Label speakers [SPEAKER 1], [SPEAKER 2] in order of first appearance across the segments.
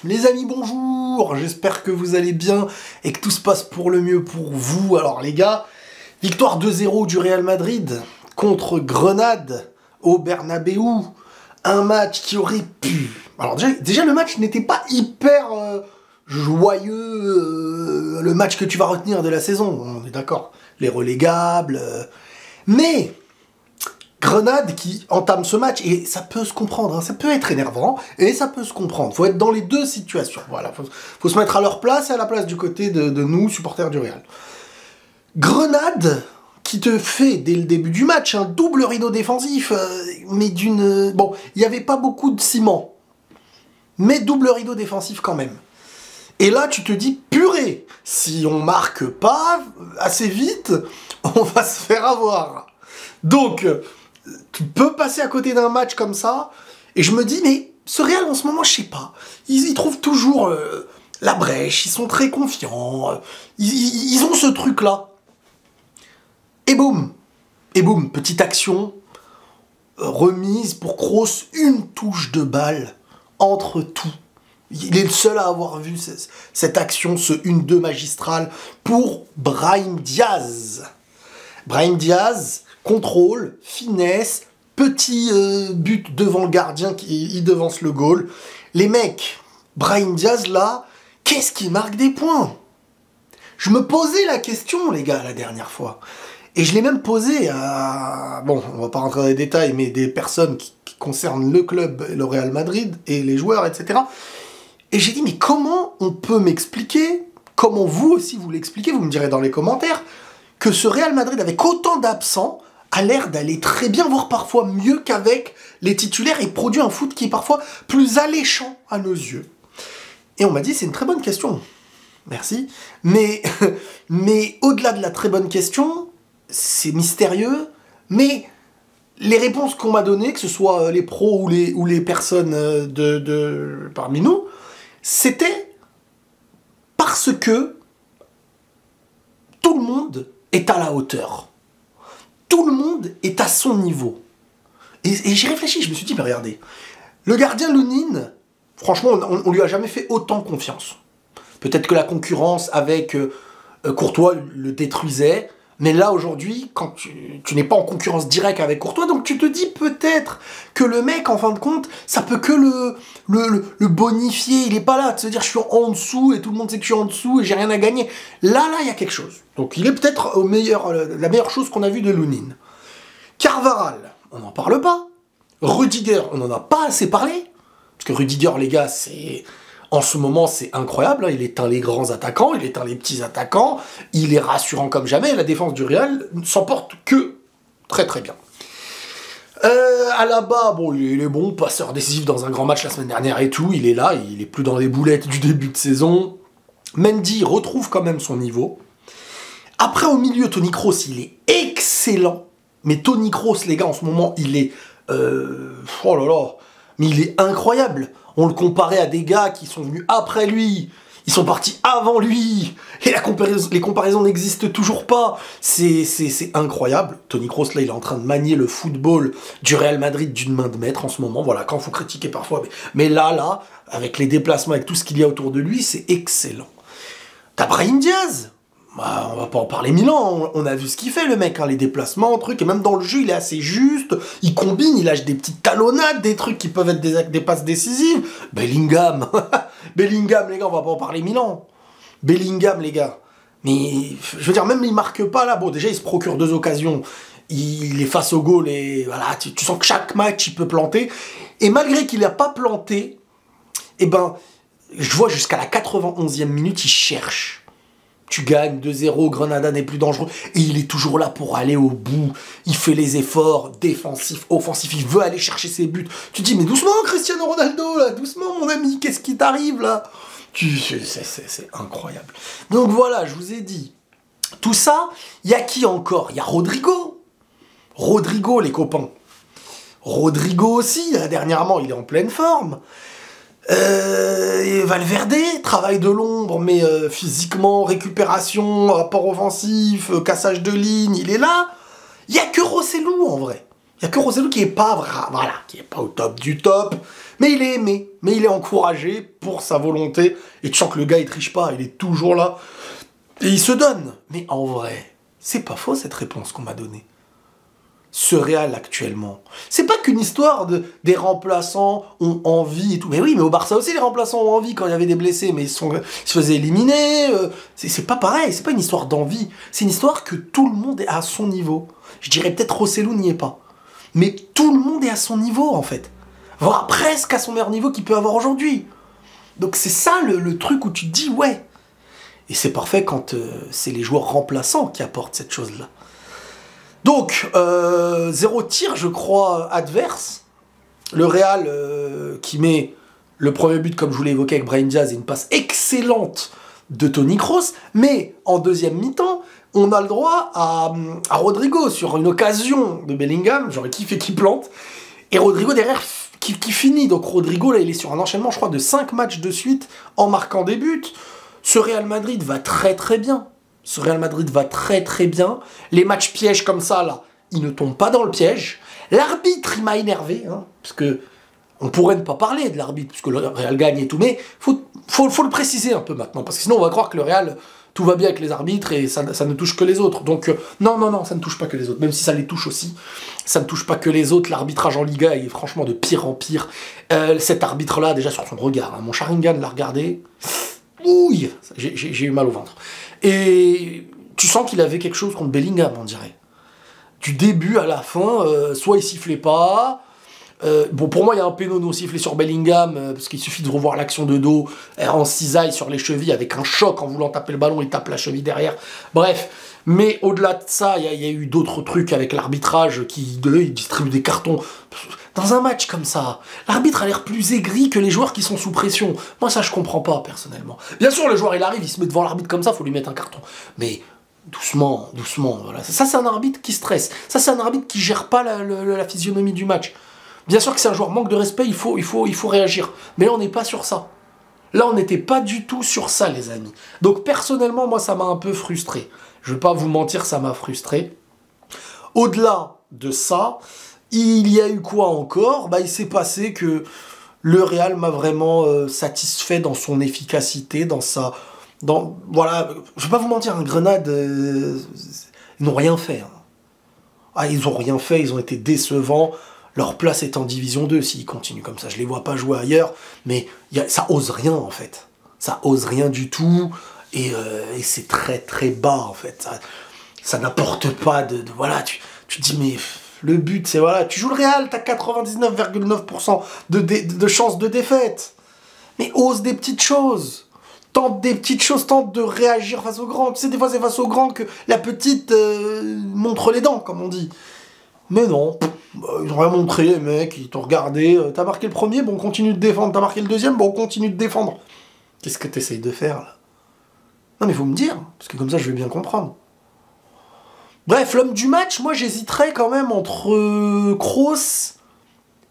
[SPEAKER 1] Les amis, bonjour, j'espère que vous allez bien et que tout se passe pour le mieux pour vous. Alors les gars, victoire 2-0 du Real Madrid contre Grenade au Bernabéu. Un match qui aurait pu... Alors déjà le match n'était pas hyper joyeux, le match que tu vas retenir de la saison, on est d'accord. Les relégables... Mais... Grenade qui entame ce match, et ça peut se comprendre, hein, ça peut être énervant, et ça peut se comprendre. Faut être dans les deux situations, voilà. Faut se mettre à leur place et à la place du côté de nous, supporters du Real. Grenade qui te fait, dès le début du match, un double rideau défensif, mais d'une... Bon, il n'y avait pas beaucoup de ciment, mais double rideau défensif quand même. Et là, tu te dis, purée, si on marque pas assez vite, on va se faire avoir. Donc... tu peux passer à côté d'un match comme ça, et je me dis, mais ce Real en ce moment, je sais pas, ils trouvent toujours la brèche, ils sont très confiants, ils ont ce truc-là. Et boum, petite action, remise pour Kroos, une touche de balle entre tout. Il est le seul à avoir vu cette action, ce 1-2 magistral pour Brahim Diaz. Brahim Diaz... contrôle, finesse, petit but devant le gardien qui devance le goal. Les mecs, Brahim Diaz là, qu'est-ce qui marque des points? Je me posais la question, les gars, la dernière fois. Et je l'ai même posé à... Bon, on va pas rentrer dans les détails, mais des personnes qui concernent le club, le Real Madrid, et les joueurs, etc. Et j'ai dit, mais comment on peut m'expliquer, comment vous aussi vous l'expliquez, vous me direz dans les commentaires, que ce Real Madrid avec autant d'absents a l'air d'aller très bien, voire parfois mieux qu'avec les titulaires, et produit un foot qui est parfois plus alléchant à nos yeux. Et on m'a dit, c'est une très bonne question. Merci. Mais au-delà de la très bonne question, c'est mystérieux, mais les réponses qu'on m'a données, que ce soit les pros ou les personnes parmi nous, c'était parce que tout le monde est à la hauteur. Tout le monde est à son niveau. Et j'ai réfléchi, je me suis dit, mais regardez, le gardien Lunin, franchement, on lui a jamais fait autant confiance. Peut-être que la concurrence avec Courtois le détruisait, mais là, aujourd'hui, quand tu n'es pas en concurrence directe avec Courtois, donc tu te dis peut-être que le mec, en fin de compte, ça peut que le bonifier. Il est pas là de se dire, je suis en dessous, et tout le monde sait que je suis en dessous, et j'ai rien à gagner. Là, il y a quelque chose. Donc il est peut-être la meilleure chose qu'on a vue de Lunin. Carvajal, on n'en parle pas. Rudiger, on n'en a pas assez parlé. Parce que Rudiger, les gars, en ce moment, c'est incroyable. Hein. Il éteint les grands attaquants, il éteint les petits attaquants. Il est rassurant comme jamais. La défense du Real ne s'en porte que très très bien. Alaba, bon, il est bon, passeur décisif dans un grand match la semaine dernière et tout. Il est là, il est plus dans les boulettes du début de saison. Mendy retrouve quand même son niveau. Après, au milieu, Toni Kroos, il est excellent. Mais Toni Kroos, les gars, en ce moment, il est... oh là là, mais il est incroyable. On le comparait à des gars qui sont venus après lui. Ils sont partis avant lui. Et les comparaisons n'existent toujours pas. C'est incroyable. Toni Kroos, là, il est en train de manier le football du Real Madrid d'une main de maître en ce moment. Voilà, quand il faut critiquer parfois. Mais là, avec les déplacements, avec tout ce qu'il y a autour de lui, c'est excellent. T'as Brahim Diaz. Bah, on va pas en parler 1000 ans, on a vu ce qu'il fait le mec, hein, les déplacements, trucs, et même dans le jeu il est assez juste, il combine, il lâche des petites talonnades, des trucs qui peuvent être des passes décisives. Bellingham, Bellingham les gars, on va pas en parler 1000 ans. Bellingham les gars, mais je veux dire même il marque pas là, bon déjà il se procure 2 occasions, il est face au goal et voilà, tu sens que chaque match il peut planter, et malgré qu'il n'a pas planté, eh ben je vois jusqu'à la 91e minute il cherche. Tu gagnes 2-0, Granada n'est plus dangereux, et il est toujours là pour aller au bout. Il fait les efforts défensifs, offensifs, il veut aller chercher ses buts. Tu te dis, mais doucement Cristiano Ronaldo, là, doucement mon ami, qu'est-ce qui t'arrive là? C'est incroyable. Donc voilà, je vous ai dit, tout ça, il y a qui encore? Il y a Rodrigo. Rodrigo, les copains. Rodrigo aussi, là, dernièrement, il est en pleine forme. Valverde, travail de l'ombre, mais physiquement, récupération, apport offensif, cassage de ligne, il est là. Il n'y a que Rosselló en vrai. Il n'y a que Rosselló qui est pas, voilà, qui est pas au top du top, Mais il est aimé, mais il est encouragé pour sa volonté. Et tu sens que le gars, il triche pas, il est toujours là. Et il se donne. Mais en vrai, c'est pas faux cette réponse qu'on m'a donnée. Ce Real actuellement, c'est pas qu'une histoire des remplaçants ont envie et tout. Mais oui, mais au Barça aussi, les remplaçants ont envie quand il y avait des blessés, mais ils se faisaient éliminer. C'est pas pareil, c'est pas une histoire d'envie. C'est une histoire que tout le monde est à son niveau. Je dirais peut-être Rosselló n'y est pas. Mais tout le monde est à son niveau, en fait. Voire presque à son meilleur niveau qu'il peut avoir aujourd'hui. Donc c'est ça le truc où tu te dis, ouais. Et c'est parfait quand c'est les joueurs remplaçants qui apportent cette chose-là. Donc, 0 tir, je crois, adverse. Le Real qui met le premier but, comme je vous l'ai évoqué, avec Brahim Diaz, et une passe excellente de Toni Kroos. Mais en deuxième mi-temps, on a le droit à Rodrigo sur une occasion de Bellingham. J'aurais kiffé qu'il plante. Et Rodrigo derrière qui finit. Donc Rodrigo, là, il est sur un enchaînement, je crois, de 5 matchs de suite en marquant des buts. Ce Real Madrid va très très bien. Ce Real Madrid va très très bien. Les matchs pièges comme ça, là, ils ne tombent pas dans le piège. L'arbitre, il m'a énervé, hein, parce que on pourrait ne pas parler de l'arbitre, puisque le Real gagne et tout, mais faut le préciser un peu maintenant, parce que sinon on va croire que le Real, tout va bien avec les arbitres et ça ne touche que les autres. Donc non, ça ne touche pas que les autres, même si ça les touche aussi. Ça ne touche pas que les autres. L'arbitrage en Liga est franchement de pire en pire. Cet arbitre-là, déjà sur son regard, hein, mon Sharingan l'a regardé. Ouille, j'ai eu mal au ventre. Et tu sens qu'il avait quelque chose contre Bellingham, on dirait. Du début à la fin, soit il sifflait pas. Bon, pour moi, il y a un péno non sifflé sur Bellingham, parce qu'il suffit de revoir l'action de dos, en cisaille sur les chevilles, avec un choc en voulant taper le ballon, il tape la cheville derrière. Bref, mais au-delà de ça, il y a eu d'autres trucs avec l'arbitrage il distribue des cartons. Dans un match comme ça, l'arbitre a l'air plus aigri que les joueurs qui sont sous pression. Moi, ça, je comprends pas, personnellement. Bien sûr, le joueur, il arrive, il se met devant l'arbitre comme ça, faut lui mettre un carton. Mais doucement, voilà. Ça, c'est un arbitre qui stresse. Ça, c'est un arbitre qui gère pas la physionomie du match. Bien sûr que si un joueur manque de respect, il faut réagir. Mais là, on n'est pas sur ça. Là, on n'était pas du tout sur ça, les amis. Donc, personnellement, moi, ça m'a un peu frustré. Je vais pas vous mentir, ça m'a frustré. Au-delà de ça, il y a eu quoi encore? Il s'est passé que le Real m'a vraiment satisfait dans son efficacité, voilà, je vais pas vous mentir, Grenade, ils n'ont rien fait. Hein. Ah, ils ont rien fait, ils ont été décevants. Leur place est en Division 2 s'ils continuent comme ça. Je les vois pas jouer ailleurs, mais ça ose rien en fait. Ça ose rien du tout, et c'est très très bas en fait. Ça n'apporte pas voilà, tu te dis mais le but c'est voilà, tu joues le Real, t'as 99,9% de chances de défaite. Mais ose des petites choses. Tente des petites choses, tente de réagir face aux grands. Tu sais, des fois c'est face aux grands que la petite montre les dents, comme on dit. Mais non, ils ont rien montré, les mecs, ils t'ont regardé. T'as marqué le premier, bon, on continue de défendre. T'as marqué le deuxième, bon, on continue de défendre. Qu'est-ce que t'essayes de faire, là? Non, mais faut me dire, parce que comme ça, je vais bien comprendre. Bref, l'homme du match, moi, j'hésiterais quand même entre Kroos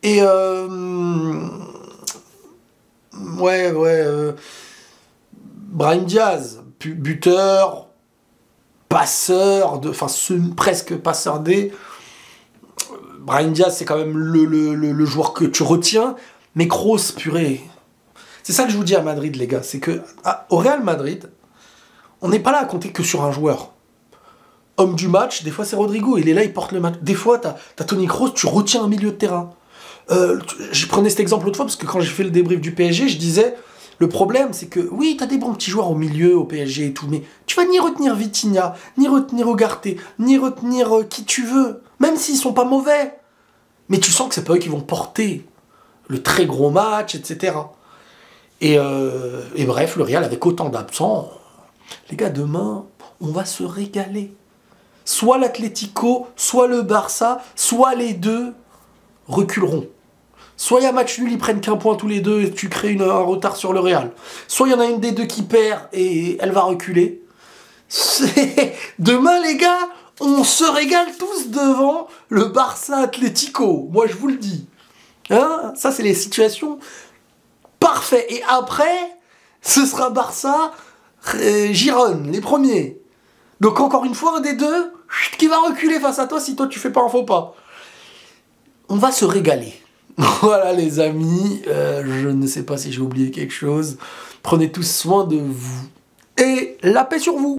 [SPEAKER 1] et... Brahim Diaz, buteur, passeur, presque passeur D. Brahim Diaz, c'est quand même le joueur que tu retiens, mais Kroos, purée. C'est ça que je vous dis à Madrid, les gars, c'est que au Real Madrid, on n'est pas là à compter que sur un joueur. Homme du match, des fois c'est Rodrigo, il est là, il porte le match. Des fois, t'as Toni Kroos, tu retiens un milieu de terrain. Je prenais cet exemple l'autre fois, parce que quand j'ai fait le débrief du PSG, je disais, le problème, c'est que, oui, t'as des bons petits joueurs au milieu, au PSG et tout, mais tu vas ni retenir Vitinha, ni retenir Ugarte, ni retenir qui tu veux, même s'ils sont pas mauvais. Mais tu sens que c'est pas eux qui vont porter le très gros match, etc. Et bref, le Real, avec autant d'absents, les gars, demain, on va se régaler. Soit l'Atlético, soit le Barça, soit les deux reculeront. Soit il y a match nul, ils prennent qu'un point tous les deux et tu crées un retard sur le Real. Soit il y en a une des deux qui perd et elle va reculer. Demain, les gars, on se régale tous devant le Barça Atlético. Moi, je vous le dis. Hein, ça, c'est les situations parfaites. Et après, ce sera Barça, Girone, les premiers. Donc, encore une fois, un des deux qui va reculer face à toi si toi, tu fais pas un faux pas. On va se régaler. Voilà les amis, je ne sais pas si j'ai oublié quelque chose. Prenez tous soin de vous. Et la paix sur vous!